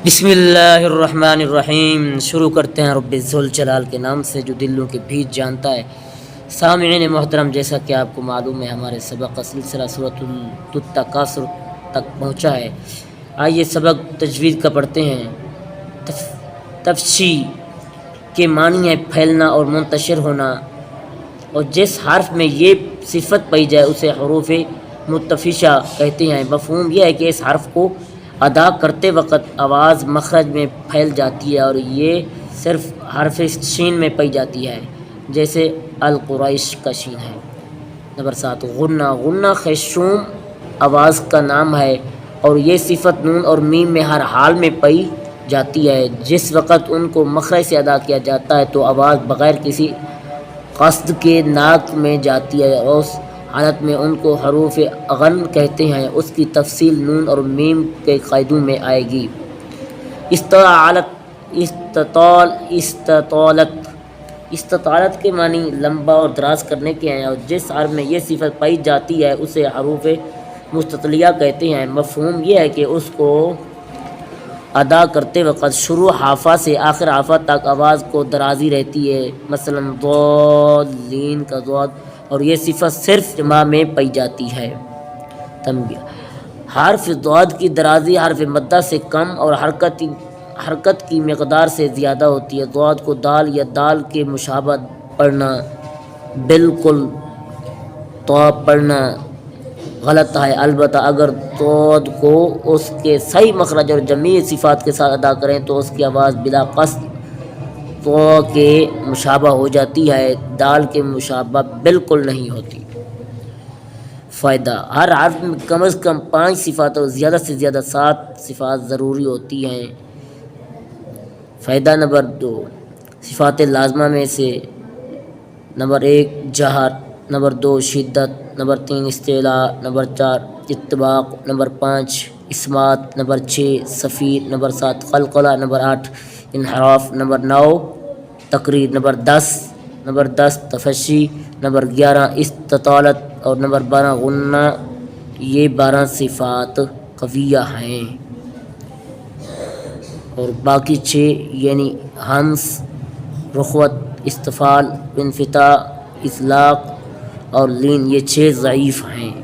بسم اللہ الرحمن الرحیم۔ شروع کرتے ہیں رب ذوالجلال کے نام سے جو دلوں کے بھیت جانتا ہے۔ سامعین محترم، جیسا کہ آپ کو معلوم ہے ہمارے سبق کا سلسلہ سورۃ التکاثر تک پہنچا ہے۔ آئیے سبق تجوید کا پڑھتے ہیں۔ تفشی کے معنی ہے پھیلنا اور منتشر ہونا، اور جس حرف میں یہ صفت پائی جائے اسے حروف متفشہ کہتے ہیں۔ مفہوم یہ ہے کہ اس حرف کو ادا کرتے وقت آواز مخرج میں پھیل جاتی ہے اور یہ صرف حرف شین میں پائی جاتی ہے، جیسے القریش کا شین ہے۔ نمبر 7، غنہ۔ غنہ خیشوم آواز کا نام ہے اور یہ صفت نون اور میم میں ہر حال میں پائی جاتی ہے۔ جس وقت ان کو مخرج سے ادا کیا جاتا ہے تو آواز بغیر کسی قصد کے ناک میں جاتی ہے، اور اس حالت میں ان کو حروف غن کہتے ہیں۔ اس کی تفصیل نون اور میم کے قاعدوں میں آئے گی۔ استطالت کے معنی لمبا اور دراز کرنے کے ہیں، اور جس حرف میں یہ صفت پائی جاتی ہے اسے حروف مستطیلہ کہتے ہیں۔ مفہوم یہ ہے کہ اس کو ادا کرتے وقت شروع حافہ سے آخر حافہ تک آواز کو درازی رہتی ہے، مثلا ضالین کا ضاد، اور یہ صفت صرف جمع میں پائی جاتی ہے۔ تنبیہ: حرف ضاد کی درازی حرف مدہ سے کم اور حرکت کی مقدار سے زیادہ ہوتی ہے۔ ضاد کو دال یا دال کے مشابہ پڑھنا بالکل طا پڑھنا غلط ہے، البتہ اگر ضاد کو اس کے صحیح مخرج اور جمیع صفات کے ساتھ ادا کریں تو اس کی آواز بلا قصد طا کے مشابہ ہو جاتی ہے، دال کے مشابہ بالکل نہیں ہوتی۔ فائدہ: ہر حرف میں کم از کم 5 صفات اور زیادہ سے زیادہ 7 صفات ضروری ہوتی ہیں۔ فائدہ نمبر 2، صفات لازمہ میں سے نمبر 1 جہر، نمبر 2 شدت، نمبر 3 استعلاء، نمبر 4 اطباق، نمبر 5 اسمات، نمبر 6 صفیر، نمبر 7 قلقلہ، نمبر 8 انحراف، نمبر 9 تقریر، نمبر 10 تفشی، نمبر 11 استطالت اور نمبر 12 غنہ۔ یہ 12 صفات قویہ ہیں، اور باقی 6 یعنی ہمس، رخوت، استفال، انفتاح، اطلاق اور لین، یہ 6 ضعیف ہیں۔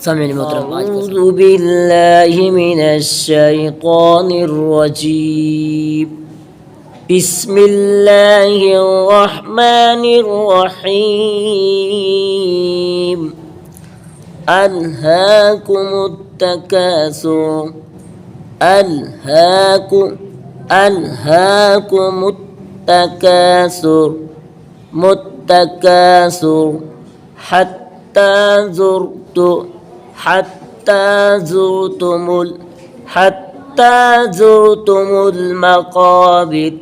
اعوذ باللہ من الشیطان الرجیم، بسم اللہ الرحمن الرحیم۔ الہاکم التکاثر، الہاکم التکاثر، متکاثر، حتی زرتم المقابر،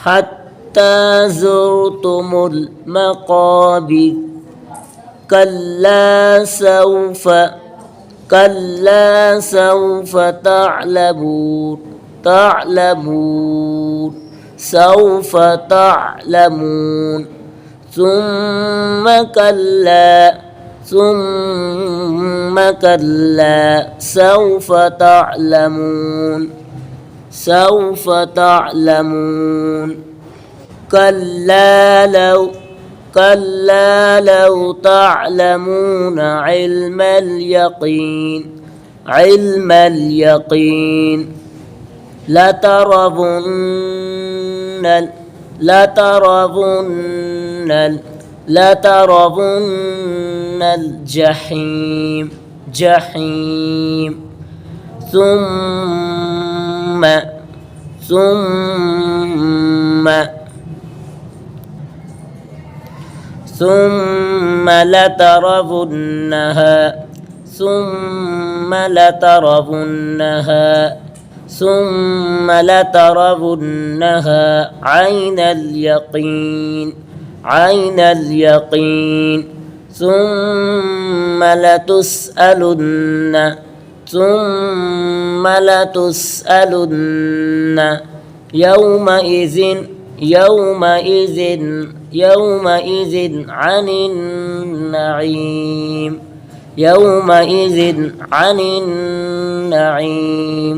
حتی زرتم المقابر، کلا سوف تعلمون، سوف تعلمون، ثم كلا سوف تعلمون، كلا لو تعلمون علم اليقين، لترون الجحيم، ثم لترونها عين اليقين، ثم لتسألن يومئذ عن النعيم، يومئذ عن النعيم،